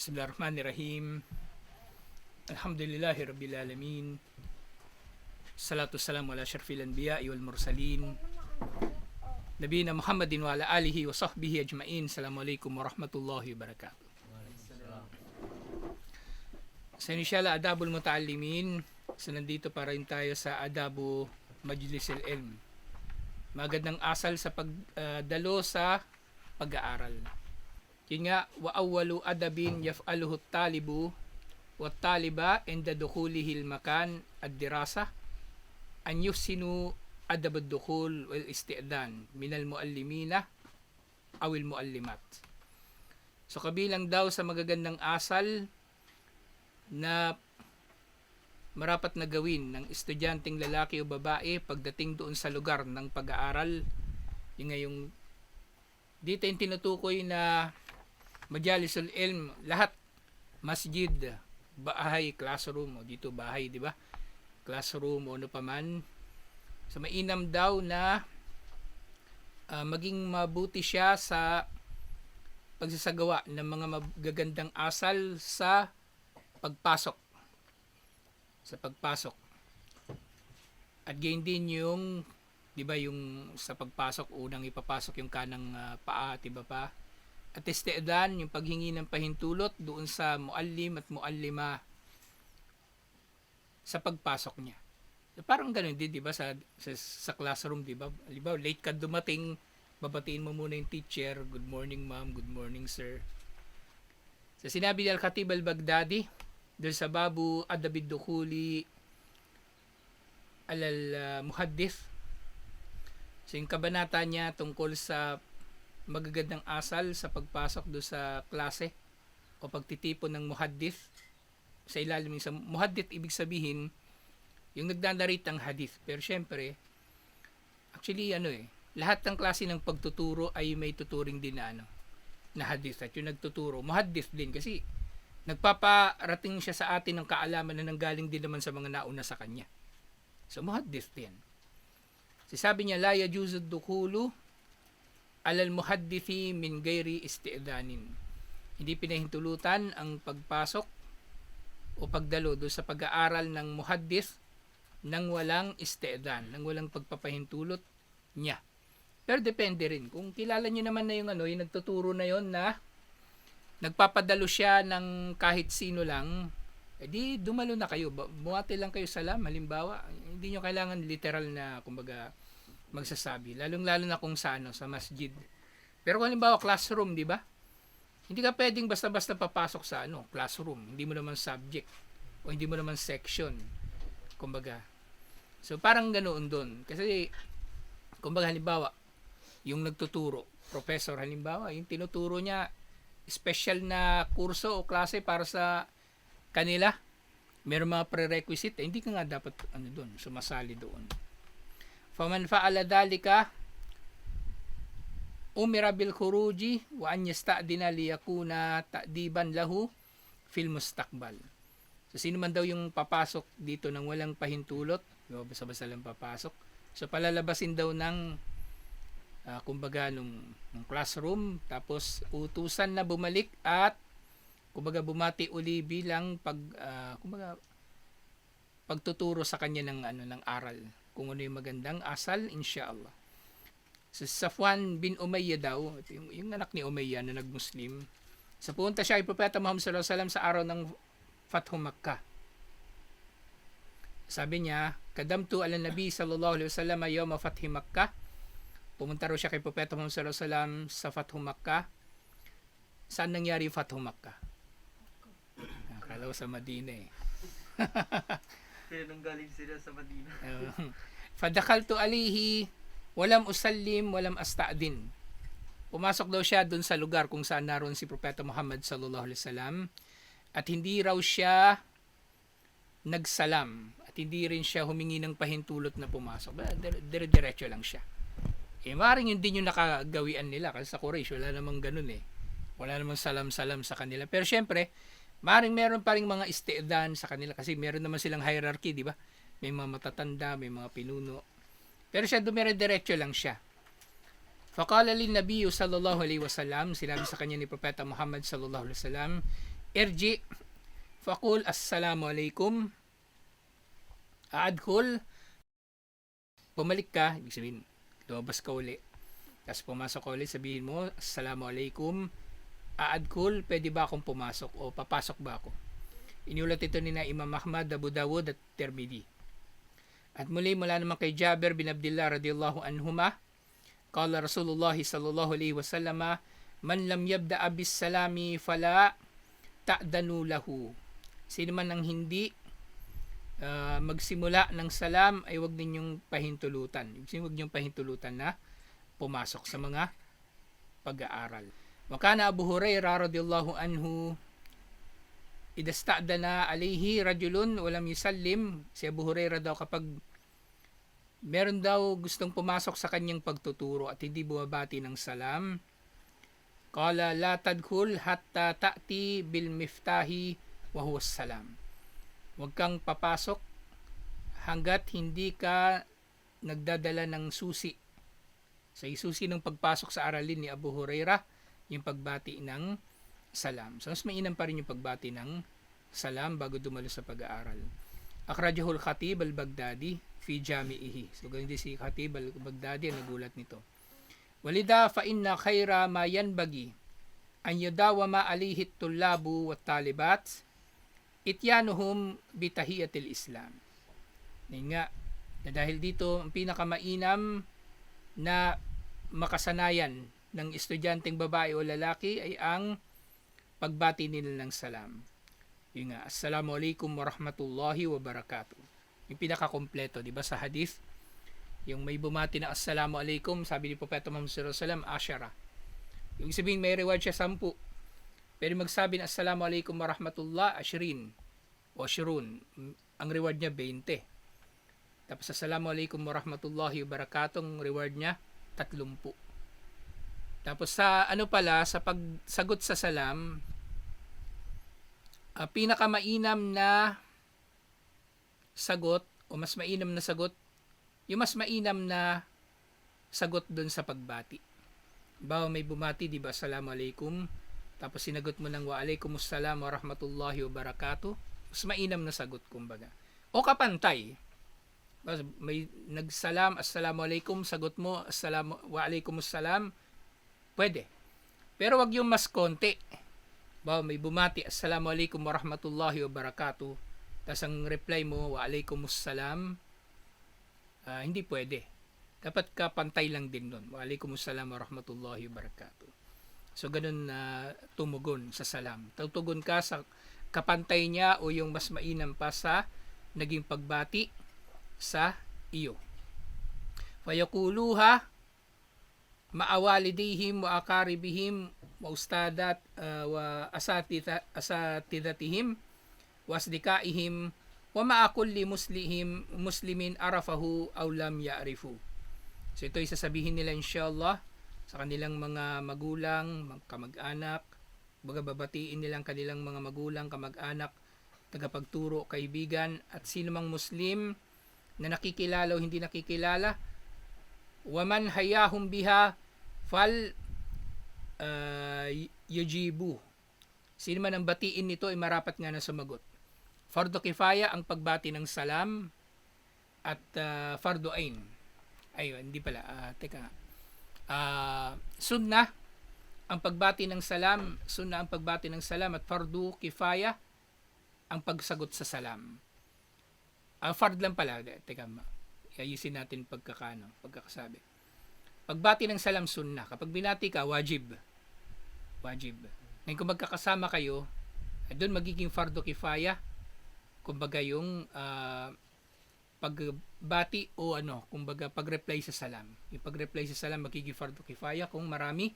Bismillahirrahmanirrahim. Alhamdulillahi Rabbil Alamin. Salatu wassalamu ala syarfil anbiya'i wal mursalin. Nabiyina Muhammadin wa ala alihi wa sahbihi ajma'in. Assalamualaikum warahmatullahi wabarakatuh. Sa inisyala, Adabul Muta'allimin. So nandito pa rin tayo sa Adabu Majlisil Ilm. Magandang asal sa pagdalo sa pag-aaral. Yun nga, wa awwalu adabin yaf'aluhu talibu wa taliba inda dukhulihil makan ad-dirasa an yusinu adab ad-dukhul wal isti'dan minal muallimina awil muallimat. So kabilang daw sa magagandang asal na marapat na gawin ng estudyanteng lalaki o babae pagdating doon sa lugar ng pag-aaral, yung ngayong dito yung tinutukoy na Majalisul Ilm, lahat, masjid, bahay, classroom, o dito bahay, di ba? Classroom o ano paman. So mainam daw na maging mabuti siya sa pagsasagawa ng mga magagandang asal sa pagpasok. Sa pagpasok. At gayon din yung, di ba, yung sa pagpasok, unang ipapasok yung kanang paa, di ba pa? At isti'dan, yung paghingi ng pahintulot doon sa muallim at muallima sa pagpasok niya. So, parang ganun din, di ba, sa classroom, di ba? Halimbawa, late ka dumating, babatiin mo muna yung teacher, good morning ma'am, good morning sir. So, sinabi ni Al-Khatib al-Baghdadi, doon sa babu adabid dukhuli alal muhaddith. So, yung kabanata niya tungkol sa magagandang asal sa pagpasok do sa klase o pagtitipon ng muhaddith. Sa ilalim ng muhaddith, ibig sabihin yung nagdanarate ng hadith. Pero syempre, actually lahat ng klase ng pagtuturo ay may tuturing din na hadith. At yung nagtuturo, muhaddith din kasi nagpaparating siya sa atin ng kaalaman na nanggaling din naman sa mga nauna sa kanya. So muhaddith din. Sabi niya, la yajuzu dukhulu alal muhaddithi min gairi isti'danin. Hindi pinahintulutan ang pagpasok o pagdalo do sa pag-aaral ng muhaddith nang walang isti'dan, nang walang pagpapahintulot niya. Pero depende rin. Kung kilala niyo naman na yung yung nagtuturo na yon na nagpapadalo siya ng kahit sino lang, edi dumalo na kayo. Buwate lang kayo salam, halimbawa. Hindi nyo kailangan literal na, kumbaga, magsasabi. Lalong-lalo na kung sa sa masjid. Pero kung halimbawa classroom, di ba? Hindi ka pwedeng basta-basta papasok sa classroom. Hindi mo naman subject o hindi mo naman section. Kumbaga. So parang ganoon doon. Kasi kumbaga halimbawa, yung nagtuturo, professor halimbawa, yung tinuturo niya special na kurso o klase para sa kanila. Meron mga prerequisite, hindi ka nga dapat doon, sumasali doon. Faman fa'ala dhalika umira bil khuruji wa an yasta'dina liyakuna ta'diban lahu fil mustaqbal. So sino man daw yung papasok dito nang walang pahintulot, basta-basta lang papasok. So palalabasin daw ng kumbaga nung classroom, tapos utusan na bumalik at kumbaga bumati uli bilang kumbaga pagtuturo sa kanya ng aral. Kung ano yung magandang asal, insyaAllah. So, Safwan bin Umayyah daw, yung anak ni Umayyah na nag-Muslim, sa punta siya kay Propeta Muhammad sallallahu alaihi wasallam sa araw ng Fathu Makkah. Sabi niya, kadamtu ala Nabi sallallahu alaihi wasallam yawma Fathi Makkah. Pumunta raw siya kay Propeta Muhammad sallallahu alaihi wasallam sa Fathu Makkah. Saan nangyari yung Fathu Makkah? Akala ko sa Madina eh. Kaya nanggaling sila sa Madina. Fadakaltu alihi walam usallim walam asta'din. Pumasok daw siya doon sa lugar kung saan naroon si Propeta Muhammad sallallahu alaihi wasallam at hindi raw siya nagsalam at hindi rin siya humingi ng pahintulot na pumasok. Dire-diretso lang siya. Maaaring yun din yung nakagawian nila kasi sa Quraysh wala namang ganun wala namang salam-salam sa kanila. Pero syempre maaaring meron pa rin mga isti'dan sa kanila kasi meron naman silang hierarchy, di ba? May mga matatanda, may mga pinuno. Pero siya dumire-diretso lang siya. Faqala lin Nabiy sallallahu alaihi wasallam, sinabi sa kanya ni Propeta Muhammad sallallahu alaihi wasallam, Irji faqul assalamu alaikum. Aadkhul, bumalik ka, ibig sabihin, lumabas ka uli. Tapos pumasok ka uli, sabihin mo, assalamu alaikum. Aadkhul, pwede ba akong pumasok o papasok ba ako? Iniulat ito ni na Imam Ahmad, Abu Dawud at Tirmidhi. At muli mula naman kay Jabir bin Abdullah radiyallahu anhuma, qala Rasulullah sallallahu alaihi wasallam, man lam yabda bis salami fala ta'danu lahu. Sino man ang hindi magsimula ng salam ay wag ninyong pahintulutan. Huwag ninyong pahintulutan na pumasok sa mga pag-aaral. Wa kana Abu Hurairah radhiyallahu anhu idasta'dana alayhi rajulun wa lam yusallim. Si Abu Hurairah daw kapag meron daw gustong pumasok sa kanyang pagtuturo at hindi bumabati ng salam, qala la tadkhul hatta ta'ti bil miftahi wa huwa salam. Huwag kang papasok hanggat hindi ka nagdadala ng susi. So, yung susi ng pagpasok sa aralin ni Abu Hurairah, yung pagbati ng salam. So, mas mainam pa rin yung pagbati ng salam bago dumalo sa pag-aaral. Akhrajahul Khatib al-Baghdadi fi Jami'ihi. So, ganun din si Khatib al-Baghdadi ang nagulat nito. Walida fa inna khaira ma yanbagi an yudawama alayhi tullabu wa talibat ityanuhum bitahiyatil Islam. Ngayon nga, na dahil dito, ang pinakamainam na makasanayan ng estudyanteng babae o lalaki ay ang pagbati nila ng salam. Yun nga, assalamu alaikum warahmatullahi wabarakatuh. Yung pinakakompleto, di ba sa hadith, yung may bumati na assalamu alaikum, sabi ni Propeta Muhammad sallallahu alaihi wasallam, ashara. Yung sabihin may reward siya 10. Pero magsabi na assalamu alaikum warahmatullah, ashrin o shirun. Ang reward niya 20. Tapos assalamu alaikum warahmatullahi wabarakatuh, ang reward niya 30. Tapos sa ano pala, sa pagsagot sa salam, pinakamainam na sagot o mas mainam na sagot, yung mas mainam na sagot doon sa pagbati. Bawa may bumati, di ba, assalamu alaikum, tapos sinagot mo ng wa alaikumussalam wa rahmatullahi wa barakatuh, mas mainam na sagot kumbaga. O kapantay, may nagsalam, assalamu alaikum, sagot mo, assalamu wa alaikumussalam, pwede. Pero wag yung mas konti. Bawa may bumati, assalamu alaikum wa rahmatullahi wa barakatuh, tapos ang reply mo, wa alaikumussalam, hindi pwede. Dapat kapantay lang din nun. Wa alaikumussalam wa rahmatullahi wa barakatuh. So, ganun na tumugon sa salam. Tutugon ka sa kapantay niya o yung mas mainam pa sa naging pagbati sa iyo. Fayaquluha ma'awalidihim wa akaribihim wa ustadat wa asatidatihim wa asdikaihim wa ma'akulli muslimin arafahu aw lam ya'rifu. So ito ay sasabihin nila inshallah sa kanilang mga magulang, kamag-anak, babatiin nilang kanilang mga magulang, kamag-anak, tagapagturo, kaibigan, at sino mang Muslim na nakikilala o hindi nakikilala. Waman hayahum biha fal yujibu. Sino man ang batiin nito ay marapat nga na sumagot. Fardu kifaya ang pagbati ng salam at fardu ain. Ayun, hindi pala. Sunnah ang pagbati ng salam, sunnah ang pagbati ng salam at fardu kifaya ang pagsagot sa salam. Fard lang pala. Ayusin natin pagkakasabi. Pagbati ng salam sunnah. Kapag binati ka, wajib. Ngayon kung magkakasama kayo, doon magiging fardu kifaya. Kumbaga yung pagbati o kumbaga pag-reply sa salam. Yung pag-reply sa salam magiging fardu kifaya kung marami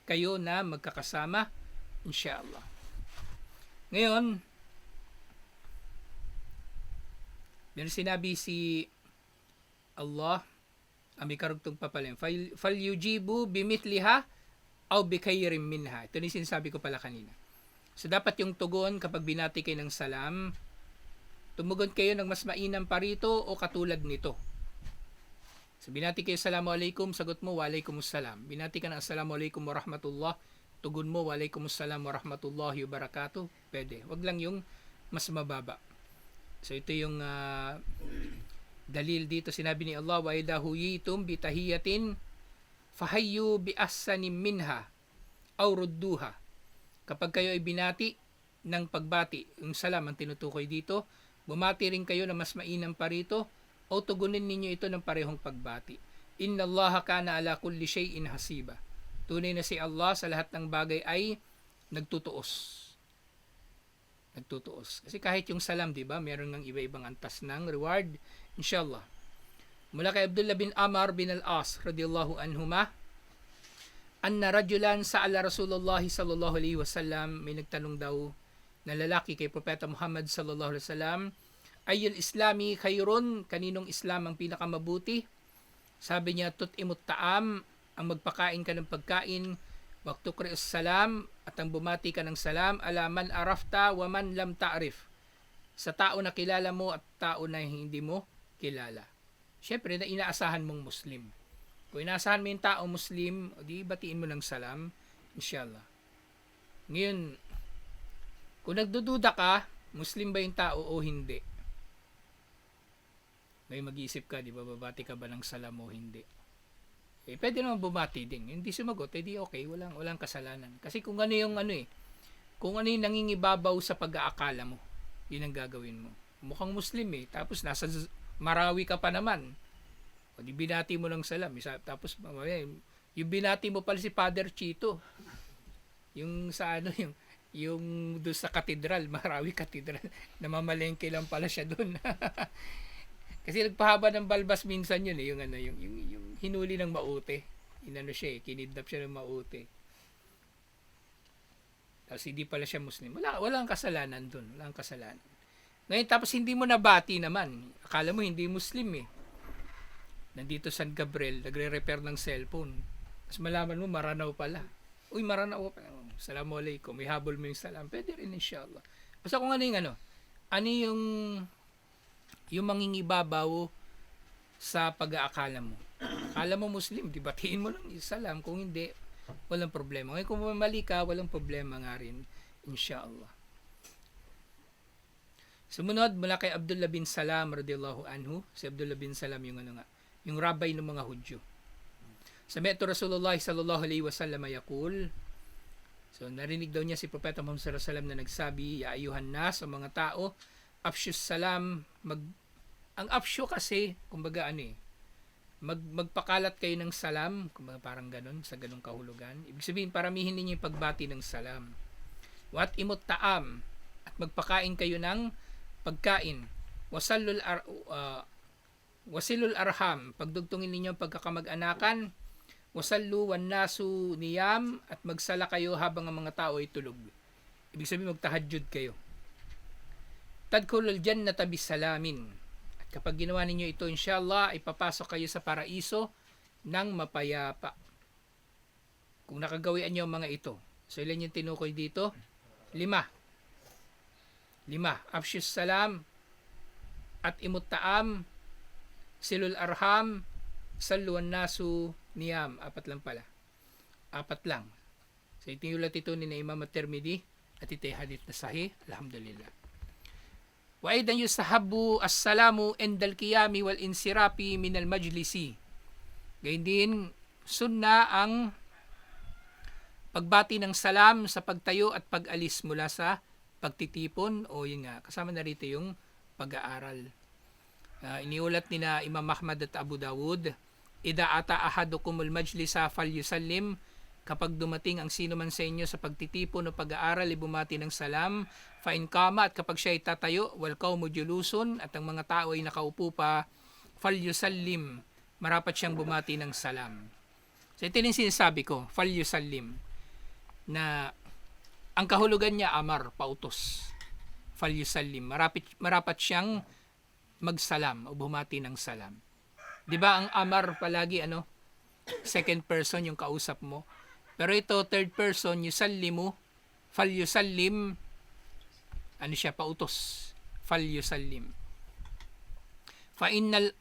kayo na magkakasama, inshallah. Ngayon, meron sinabi si Allah, may karugtong pa pala. Fal yujibu bimithliha aw bikayrin minha. Ito yung sinasabi ko pala kanina. So, dapat yung tugon kapag binati kayo ng salam, tumugon kayo ng mas mainam pa rito o katulad nito. So, binati kayo assalamu alaikum, sagot mo wa alaikumussalam. Binati ka ng assalamu alaikum wa rahmatullah, tugon mo, walaikumussalam wa rahmatullahi wa barakatuh, pwede. Wag lang yung mas mababa. So ito yung dalil dito, sinabi ni Allah, wa idha huyitum bi tahiyatin fahayyu bi ahsanin minha aw rudduha. Kapag kayo ay binati ng pagbati, yung salam ang tinutukoy dito, bumati rin kayo na mas mainam pa rito o tugunin ninyo ito ng parehong pagbati. Inna Allah kana ala kulli shay'in hasiba. Tunay na si Allah sa lahat ng bagay ay nagtutuos. Kasi kahit yung salam, di ba, meron ng iba-ibang antas ng reward, inshallah. Mula kay Abdullah bin Amr bin al-As radiyallahu anhuma, anna rajulan sa'ala Rasulullah sallallahu alaihi wasallam, may nagtanong daw na lalaki kay Propeta Muhammad sallallahu alaihi wasallam, ayyul islami khairun, kaninong Islam ang pinakamabuti? Sabi niya, tut'imut ta'am, ang magpakain ka ng pagkain, waqtuqri'us salam, at ang bumati ka ng salam, ala man arafta wa man lam ta'rif, sa tao na kilala mo at tao na hindi mo kilala. Syempre na inaasahan mong Muslim. Kung inaasahan mo yung tao Muslim, di batiin mo ng salam, inshallah. Ngayon, kung nagdududa ka, Muslim ba yung tao o hindi? May mag-iisip ka, di ba, babati ka ba ng salam o hindi? Pwede naman bumati din. Hindi sumagot, di okay, walang kasalanan. Kasi kung ano yung kung ano yung nangingibabaw sa pag-aakala mo, yun ang gagawin mo. Mukhang Muslim tapos nasa Marawi ka pa naman. O di binati mo ng salam, tapos yung binati mo pala si Father Chito. Yung sa yung doon sa katedral, Marawi Katedral, namamalengke lang pala siya doon. Kasi nagpahaba ng balbas minsan yun yung hinuli ng maute. Kinidnap siya ng maute. Tapos hindi pala siya Muslim. Walang kasalanan doon, walang kasalanan. Ngayon tapos hindi mo nabati naman. Akala mo hindi Muslim Nandito San Gabriel, nagre-repair ng cellphone. Tapos malaman mo Maranao pala. Uy, Maranao pala. Assalamualaikum. May habol mo yung salam. Pwede rin inshallah. Basta kung ano yung mangingibabaw sa pag-aakala mo. Akala mo Muslim, di batiin mo lang salam. Kung hindi, walang problema. Ngayon kung mali ka, walang problema nga rin, inshallah. Sumunod mula kay Abdullah bin Salam radiyallahu anhu. Si Abdullah bin Salam yung rabbi ng mga Hudyo. Sami'tu Rasulullah sallallahu alaihi wasallam yaqul. So narinig daw niya si Propeta Muhammad sallallahu alaihi wasallam na nagsabi, ya ayuhan nas, ang mga tao, afshus salam, ang afshu kasi kumbaga magpakalat kayo ng salam, kumbaga parang ganun, sa ganung kahulugan. Ibig sabihin paramihin niyo yung pagbati ng salam. Wat imut ta'am, at magpakain kayo ng pagkain. Wasilul arham, pagdugtungin ninyo ang pagkakamag-anakan. Wasallu wan nasu niyam, at magsala kayo habang ang mga tao ay tulog. Ibig sabihin magtahajjud kayo. Tadkhulul jannata bisalamin. At kapag ginawa ninyo ito, inshallah, ipapasok kayo sa paraiso ng mapayapa. Kung nakagawian nyo ang mga ito. So ilan yung tinukoy dito? 5. Afshus salam, at imut ta'am, silul arham, salluan nasu niyam. 4 lang pala. 4 lang. So ito yung latitunin na Imam at-Tirmidhi at ito yung hadith na sahih. Alhamdulillah. Wa aidan yustahabbu as-salamu indal qiyami wal insirafi min al-majlisi. Gayun din sunna ang pagbati ng salam sa pagtayo at pag-alis mula sa pagtitipon o yun nga, kasama na rito yung pag-aaral. Iniulat ni na Imam Ahmad at Abu Dawud, idha ata ahadukumul majlisa falyusallim, kapag dumating ang sino man sa inyo sa pagtitipon o pag-aaral, ibumati ng salam, fa in kama, at kapag siya ay tatayo, wal qawmu julusun, at ang mga tao ay nakaupo pa, falyusallim, marapat siyang bumati ng salam. So ito yung sinasabi ko, falyusallim, na ang kahulugan niya amar, pautos. Falyusallim, marapat siyang magsalam o bumati ng salam. 'Di ba ang amar palagi second person yung kausap mo. Pero ito third person, yusallimu, falyusallim, siya pautos. Falyusallim. Fa innal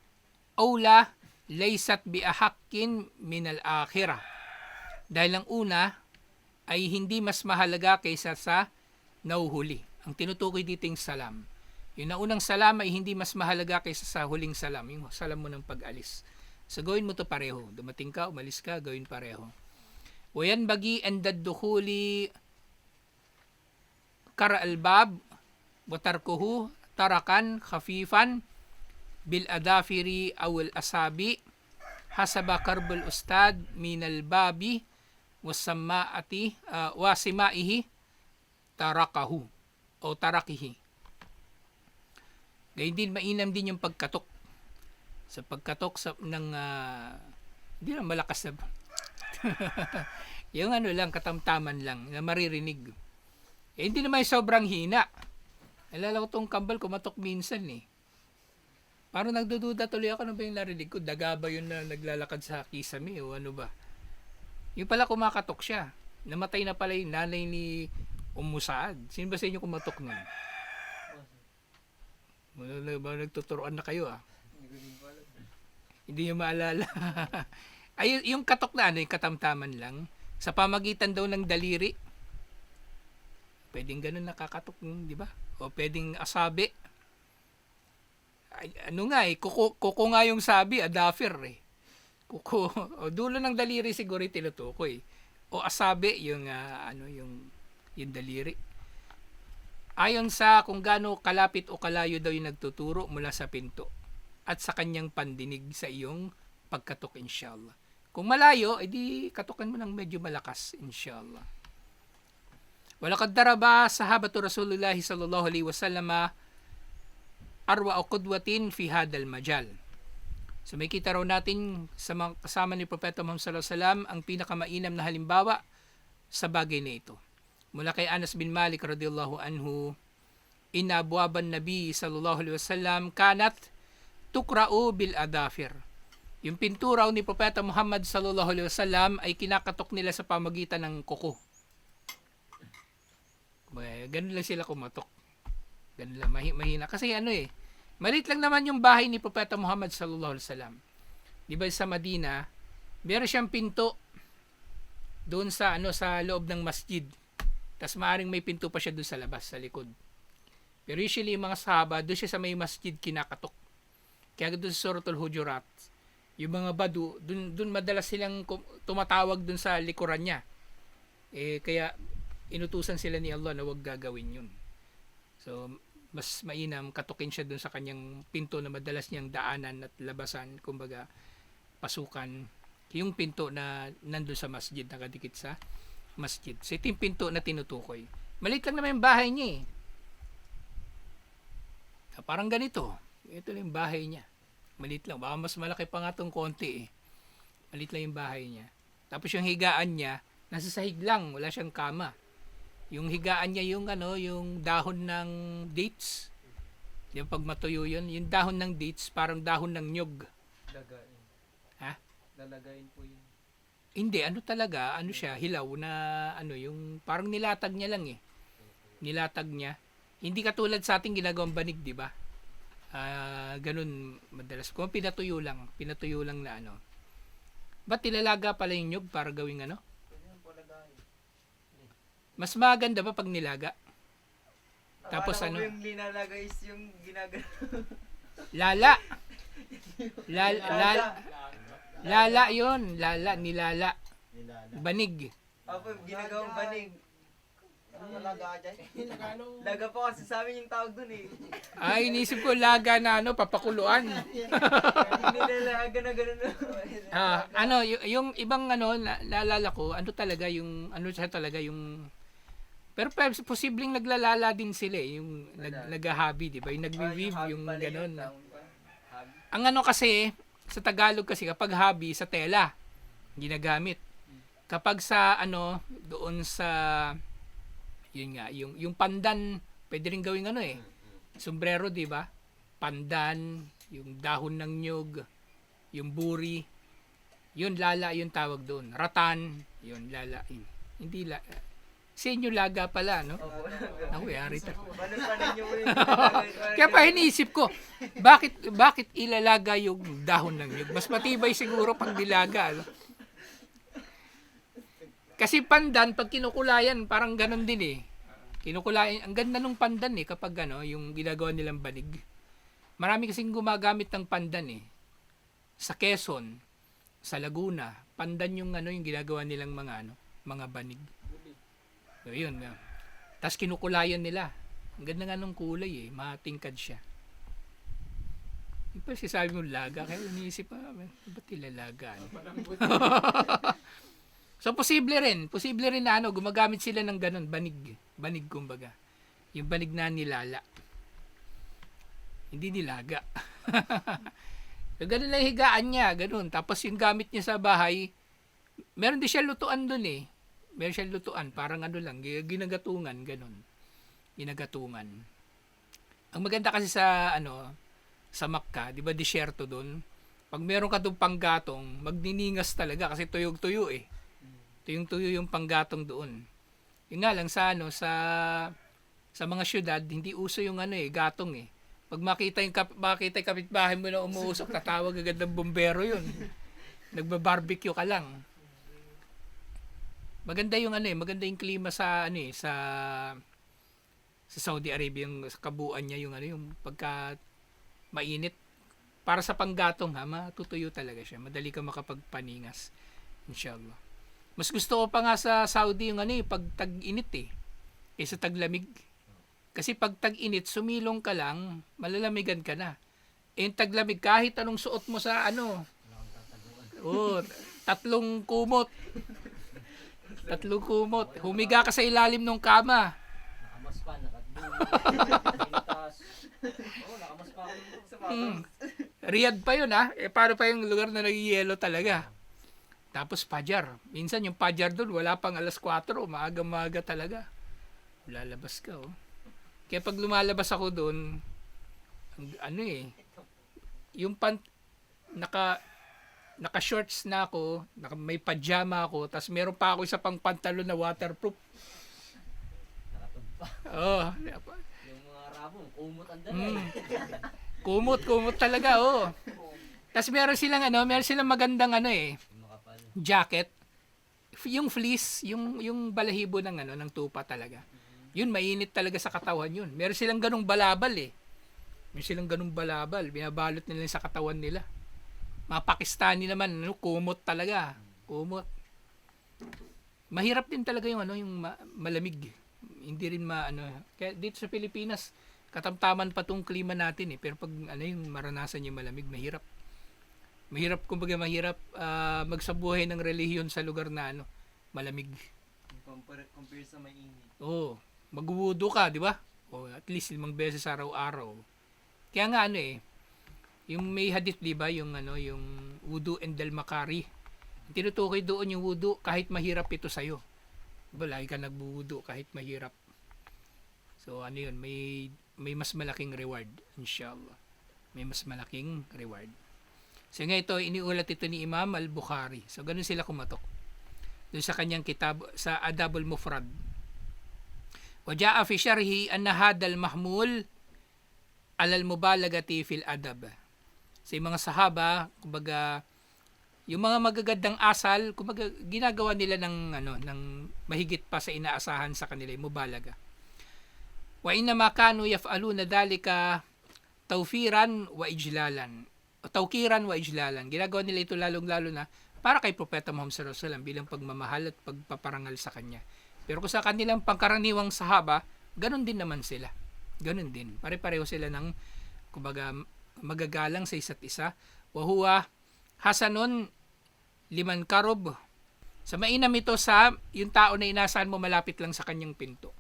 aula laysat bi ahakkin min al akhirah. Dahil ang una, ay hindi mas mahalaga kaysa sa nauhuli. Ang tinutukoy dito yung salam. Yung naunang salam ay hindi mas mahalaga kaysa sa huling salam, yung salam mo ng pag-alis. So gawin mo to pareho. Dumating ka, umalis ka, gawin pareho. Wayan bagi andad dukhuli kara albab watarkuhu tarakan khafifan bil adafiri awal asabi hasaba karbul ustad minal babi wasamaati wasimaihi tarakahu o tarakihi. Gayun din, mainam din yung pagkatok. Sa pagkatok ng hindi lang malakas na yung ano lang, katamtaman lang na maririnig. Hindi naman sobrang hina. Alala ko tong kambal kumatok minsan eh. Parang nagdududa tuloy ako, ano ba yung narinig ko? Daga ba yun na naglalakad sa kisame o ano ba? Yung pala kumakatok siya. Namatay na pala yung nanay ni Umusaad. Sino ba sa inyo kumatok nun? Nagtuturoan na kayo ah. Hindi nyo maalala. Ay, yung katok na ano, yung katamtaman lang. Sa pamagitan daw ng daliri. Pwedeng ganun nakakatok, di ba? O pwedeng asabi. Ay, ano nga eh, kuko nga yung sabi, adafir eh. Kuko, o dulo ng daliri siguro yung tinutukoy. O asabi, yung yung daliri. Ayon sa kung gaano kalapit o kalayo daw yung nagtuturo mula sa pinto at sa kanyang pandinig sa iyong pagkatok, inshallah. Kung malayo, edi katukan mo ng medyo malakas, inshallah. Walakad daraba sahabatu Rasulullah sallallahu alaihi wasallam arwa o qudwatin fi hadal majal. So may kita raw natin sa mga kasama ni Propeta Muhammad sallallahu alaihi wasallam ang pinakamainam na halimbawa sa bagay na ito. Mula kay Anas bin Malik radhiyallahu anhu, inna abwaban nabi sallallahu alaihi wasallam kanat tukra'u bil adafir. Yung pintura ni Propeta Muhammad sallallahu alaihi wasallam ay kinakatok nila sa pamagitan ng kuko. Ganun lang sila kumatok. Ganun lang, mahina. Kasi ano eh, maliit lang naman yung bahay ni Propeta Muhammad sallallahu alaihi wasallam. Di ba sa Madina, meron siyang pinto doon sa sa loob ng masjid. Tapos maaaring may pinto pa siya doon sa labas, sa likod. Pero usually yung mga sahaba, doon siya sa may masjid kinakatok. Kaya doon sa Suratul Hujurat, yung mga badu, doon madalas silang tumatawag doon sa likuran niya. Kaya inutusan sila ni Allah na huwag gagawin yun. So, mas mainam katukin siya doon sa kanyang pinto na madalas niyang daanan at labasan, kumbaga pasukan, yung pinto na nandun sa masjid, nakadikit sa masjid. So, ito yung pinto na tinutukoy. Maliit lang naman yung bahay niya eh. Parang ganito. Ito lang yung bahay niya. Maliit lang. Baka mas malaki pa nga itong konti eh. Maliit lang yung bahay niya. Tapos yung higaan niya, nasa sahig lang. Wala siyang kama. Yung higaan niya yung yung dahon ng dates. Yung pag matuyo yun, yung dahon ng dates, parang dahon ng nyug. Lagain. Ha? Lalagain po yun. Hindi, talaga, siya, hilaw na, yung parang nilatag niya lang eh. Nilatag niya. Hindi katulad sa ating ginagawang banig, di ba? Ganun madalas. Kung pinatuyo lang na Ba't nilalaga pala yung nyug para gawing Mas maganda ba pag nilaga? Tapos yung linalaga is yung ginagano. Lala yun. Nilala. Banig. Apo, ginagawang banig. Laga po kasi sa amin yung tawag dun eh. Ay, inisip ko laga na papakuluan. Hindi nalaga na gano'n. Yung ibang naalala ko, talaga yung, siya talaga yung, pero posibleng naglalala din sila eh, yung nag-hobby, di ba? Yung nag-weave, yung gano'n. Ang kasi, sa Tagalog kasi, kapag hobby, sa tela, ginagamit. Kapag sa, doon sa, yun nga, yung pandan, pwede rin gawing sombrero, di ba? Pandan, yung dahon ng nyug, yung buri, yun lala yung tawag doon. Ratan, yun lala. Hindi sa inyo laga pala, no? Ako, yari ta. Kaya pa iniisip ko, bakit ilalaga yung dahon ng nyug? Mas matibay siguro pag dilaga, Kasi pandan, pag kinukulayan, parang ganon din eh. Kinukulayan, ang ganda nung pandan eh, kapag ano, yung ginagawa nilang banig. Marami kasing gumagamit ng pandan eh. Sa Quezon, sa Laguna, pandan yung ano, yung ginagawa nilang mga banig. So, yun. Tapos kinukulayan nila. Ang ganda nga nung kulay eh, matingkad siya. Yung pa sabi mo laga, kaya iniisip pa, ba't ilalaga? So, posible rin na gumagamit sila ng ganun, banig kumbaga. Yung banig na nilala. Hindi nilaga. So, ganun lang higaan niya, ganun. Tapos yung gamit niya sa bahay, meron din siya lutuan dun eh. Meron siya lutuan, parang lang, ginagatungan, ganun. Ginagatungan. Ang maganda kasi sa sa Makkah, 'di ba disyerto doon? Pag meron ka doon panggatong, magniningas talaga kasi tuyog-tuyo eh. Tuyong-tuyo yung panggatong doon. Yun nga lang sa sa mga syudad, hindi uso yung gatong eh. Pag makita yung kapitbahay mo na umuusok, tatawag agad ng bumbero yun. Nagba-barbecue ka lang. Maganda yung maganda yung klima sa sa Saudi Arabia, yung sa kabuuan niya yung pagka mainit. Para sa panggatong matutuyo talaga siya. Madali ka makapagpaningas. Inshallah. Mas gusto ko pa nga sa Saudi yung pag tag-init eh. Kaysa taglamig. Kasi pag tag-init, sumilong ka lang, malalamigan ka na. Eh, yung taglamig, kahit anong suot mo sa tatlong kumot. Tatlong kumot. Humiga ka sa ilalim ng kama. Nakamas pa, nakatas. Nakamas pa ako. Riyadh pa yun Eh, paano pa yung lugar na nag-yelo talaga? Tapos Pajar. Minsan yung Pajar doon, wala pang alas 4. Maaga-maaga talaga. Lalabas ka Kaya pag lumalabas ako doon, yung naka-shorts na ako, may pajama ako, tapos meron pa ako isa pang pantalon na waterproof. Nakatumpa. Yung mga rabong, kumot ang dala. Kumot talaga, Tapos meron silang magandang jacket. Yung fleece, yung balahibo ng tupa talaga. Yun, mainit talaga sa katawan yun. Meron silang ganung balabal eh. Meron silang ganung balabal. Binabalot nila sa katawan nila. Mga Pakistani naman, kumot talaga. Kumot. Mahirap din talaga yung malamig. Hindi rin kaya dito sa Pilipinas, katamtaman pa tong klima natin eh. Pero pag yung maranasan yung malamig, mahirap. Mahirap magsabuhay ng relihiyon sa lugar na malamig. Compare sa mainit. Magwudu ka, di ba? At least 5 beses araw-araw. Kaya nga yung may hadith, di ba, yung wudu and al-makari. Tinutukoy doon yung wudu kahit mahirap ito sa'yo. Diba, lagi ka nagbuwudu kahit mahirap. So, yun, may mas malaking reward, inshallah. May mas malaking reward. So, nga ito, iniulat ito ni Imam al-Bukhari. So, ganun sila kumatok. Doon sa kanyang kitab, sa Adabul Mufrad. Waja'a fi syarhi anna hadal mahmul alal mubalagati fil adab. Sa mga sahaba, kumbaga, yung mga magagandang asal, kumbaga, ginagawa nila ng mahigit pa sa inaasahan sa kanila, yung mubalaga. Wa inna kanu yaf'aluna dalika tawfiran wa ijlalan. O tawkiran wa ijlalan. Ginagawa nila ito lalong-lalo na para kay Propeta Muhammad sallallahu alaihi wasallam bilang pagmamahal at pagpaparangal sa kanya. Pero kung sa kanilang pangkaraniwang sahaba, ganun din naman sila. Ganun din. Pare-pareho sila ng kumbaga magagalang sa isa't isa. Wa huwa hasanun liman karob. Sa mainam ito sa yung tao na inasahan mo malapit lang sa kanyang pinto.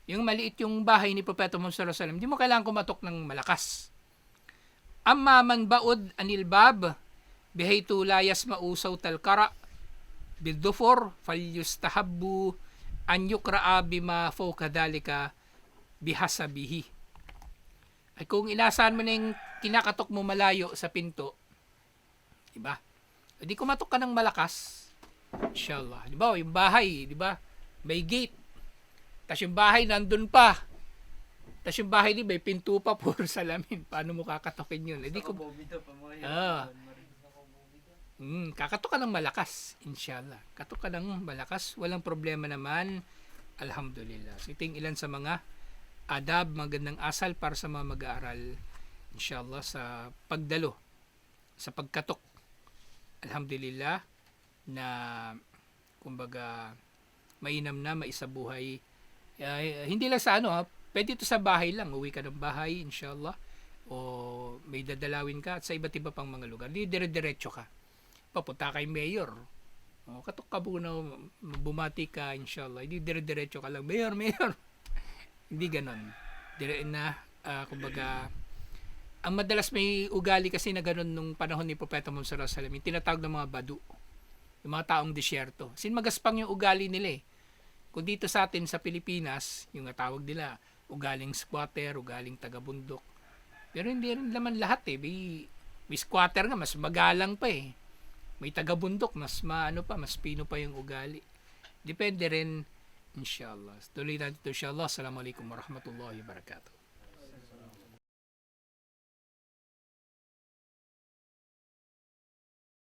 Yung maliit yung bahay ni Propeta Muhammad sallallahu alaihi wasallam, hindi mo kailangan kumatok ng malakas. Amma man baud anil bab bihaytu la yasma'u sawtal qara bildufor falyustahabbu an yukra'a bima fawqa dhalika bihasabihi. Ay kung inasahan mo na yung kinakatok mo malayo sa pinto, diba? Hindi kumatok ka ng malakas, inshallah. Diba? Yung bahay, diba? May gate. Tapos yung bahay nandun pa. Tapos yung bahay may pinto pa, puro salamin. Paano mo kakatokin yun? Hindi ko... Kakatok ka ng malakas, inshallah. Katok ka ng malakas, walang problema naman. Alhamdulillah. So, ito yung ilan sa mga adab, magandang asal para sa mga mag-aaral, inshallah, sa pagdalo, sa pagkatok. Alhamdulillah, na, kumbaga, mainam na, maisabuhay. Hindi lang sa pwede ito sa bahay lang. Uwi ka ng bahay, inshallah. O may dadalawin ka at sa iba't iba pang mga lugar. Hindi dire-diretso ka. Papunta kay mayor. O, katok ka muna, bumati ka, inshallah. Hindi dire-diretso ka lang, mayor. Hindi ganon. Dire na, kumbaga, ang madalas may ugali kasi na ganon nung panahon ni Propeta Muhammad sallallahu alaihi wasallam, yung tinatawag ng mga badu. Yung mga taong disyerto. Sin magaspang yung ugali nila eh. Kung dito sa atin sa Pilipinas, yung tawag nila, ugaling squatter, ugaling taga-bundok. Pero hindi rin naman lahat eh. May squatter nga, mas magalang pa eh. May taga-bundok, mas mas pino pa yung ugali. Depende rin, inshallah. Tuloy natin ito, inshallah. Assalamualaikum warahmatullahi wabarakatuh.